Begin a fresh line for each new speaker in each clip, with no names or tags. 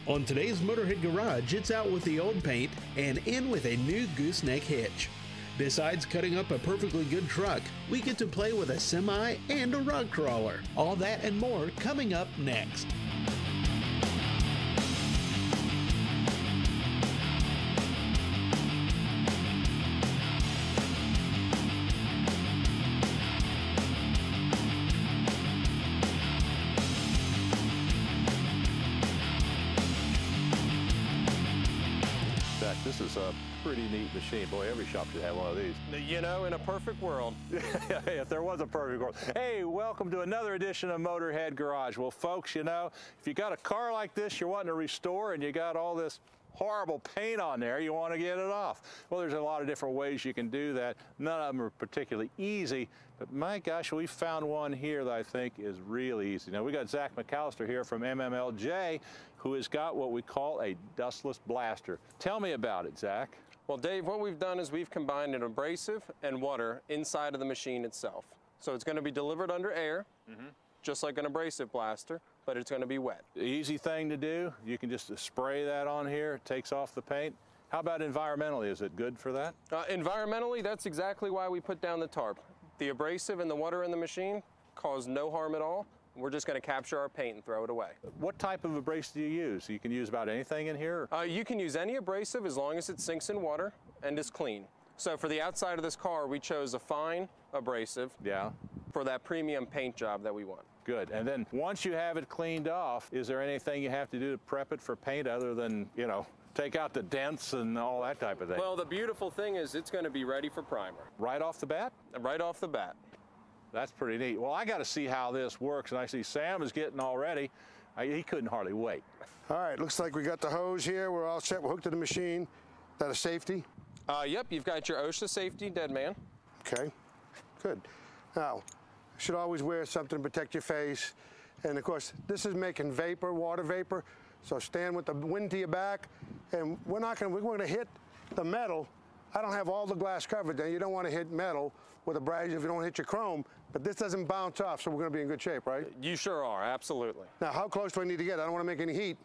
On today's Motorhead Garage, it's out with the old paint and in with a new gooseneck hitch. Besides cutting up a perfectly good truck, we get to play with a semi and a rug crawler. All that and more coming up next.
This is a pretty neat machine. Boy, every shop should have one of these.
You know, in a perfect world.
If there was a perfect world. Hey, welcome to another edition of Motorhead Garage. Well, folks, you know, if you got a car like this you're wanting to restore and you got all this horrible paint on there, you want to get it off. Well, there's a lot of different ways you can do that. None of them are particularly easy, but my gosh, we found one here that I think is really easy. Now, we got Zach McAllister here from MMLJ, who has got what we call a dustless blaster. Tell me about it, Zach.
Well, Dave, what we've done is we've combined an abrasive and water inside of the machine itself. So it's going to be delivered under air, just like an abrasive blaster, but it's going to be wet.
Easy thing to do. You can just spray that on here. It takes off the paint. How about environmentally? Is it good for that?
Environmentally, that's exactly why we put down the tarp. The abrasive and the water in the machine cause no harm at all. We're just going to capture our paint and throw it away.
What type of abrasive do you use? You can use about anything in here?
You can use any abrasive as long as it sinks in water and is clean. So for the outside of this car, we chose a fine abrasive for that premium paint job that we want.
Good. And then once you have it cleaned off, is there anything you have to do to prep it for paint other than, you know, take out the dents and all that type of thing?
Well, the beautiful thing is it's going to be ready for primer.
Right off the bat?
Right off the bat.
That's pretty neat. Well, I got to see how this works, and I see Sam is getting all ready. He couldn't hardly wait.
All right, looks like we got the hose here. We're all set. We're hooked to the machine. Is that a safety?
Yep, you've got your OSHA safety dead man.
Okay, good. Now, you should always wear something to protect your face. And of course, this is making vapor, water vapor. So stand with the wind to your back. And we're going to hit the metal. I don't have all the glass covered there. You don't want to hit metal with abrasive. You don't hit your chrome, but this doesn't bounce off, so we're going to be in good shape, right?
You sure are, absolutely.
Now, how close do I need to get? I don't want to make any heat.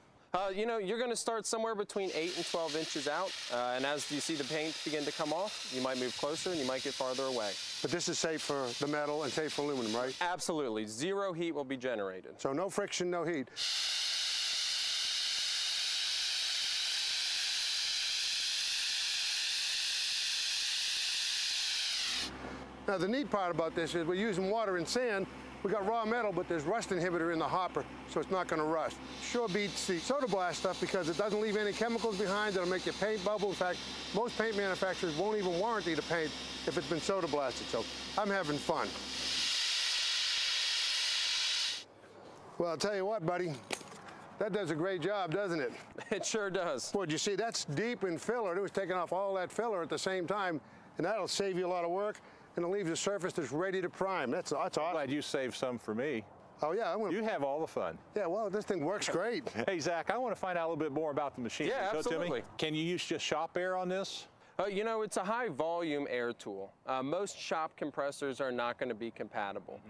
You know, you're going to start somewhere between 8 and 12 inches out, and as you see the paint begin to come off, you might move closer and you might get farther away.
But this is safe for the metal and safe for aluminum, right?
Absolutely. Zero heat will be generated.
So no friction, no heat. Now, the neat part about this is we're using water and sand. We got raw metal, but there's rust inhibitor in the hopper, so it's not going to rust. Sure beats the soda blast stuff because it doesn't leave any chemicals behind that'll make your paint bubble. In fact, most paint manufacturers won't even warranty the paint if it's been soda blasted, so I'm having fun. Well, I'll tell you what, buddy, that does a great job, doesn't it?
It sure does.
Boy, you see, that's deep in filler. It was taking off all that filler at the same time, and that'll save you a lot of work. And it leaves a surface that's ready to prime. That's awesome.
I'm glad you saved some for me.
Oh, yeah.
You have all the fun.
Yeah, well, this thing works great.
Hey, Zach, I want to find out a little bit more about the machine.
Yeah,
Show
absolutely.
It to me. Can you use just shop air on this?
You know, it's a high volume air tool. Most shop compressors are not going to be compatible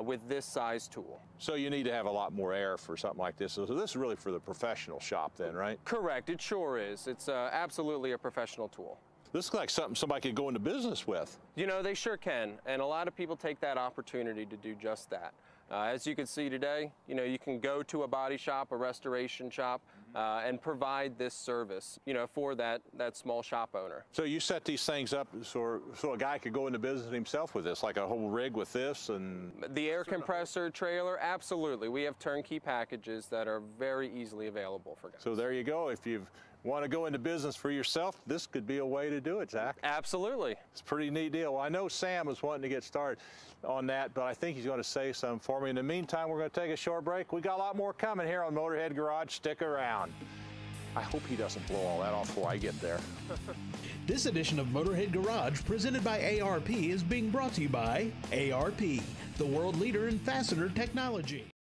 with this size tool. So
you need to have a lot more air for something like this. So this is really for the professional shop then, right?
Correct. It sure is. It's absolutely a professional tool.
This looks like something somebody could go into business with.
You know, they sure can, and a lot of people take that opportunity to do just that. As you can see today, you know, you can go to a body shop, a restoration shop, and provide this service, you know, for that small shop owner.
So you set these things up so a guy could go into business himself with this, like a whole rig with this and...
The air compressor trailer, absolutely. We have turnkey packages that are very easily available for guys.
So there you go. If you want to go into business for yourself, this could be a way to do it, Zach.
Absolutely.
It's a pretty neat deal. Well, I know Sam was wanting to get started on that, but I think he's going to say something for me. In the meantime, we're going to take a short break. We got a lot more coming here on Motorhead Garage. Stick around. I hope he doesn't blow all that off before I get there.
This edition of Motorhead Garage, presented by ARP, is being brought to you by ARP, the world leader in fastener technology.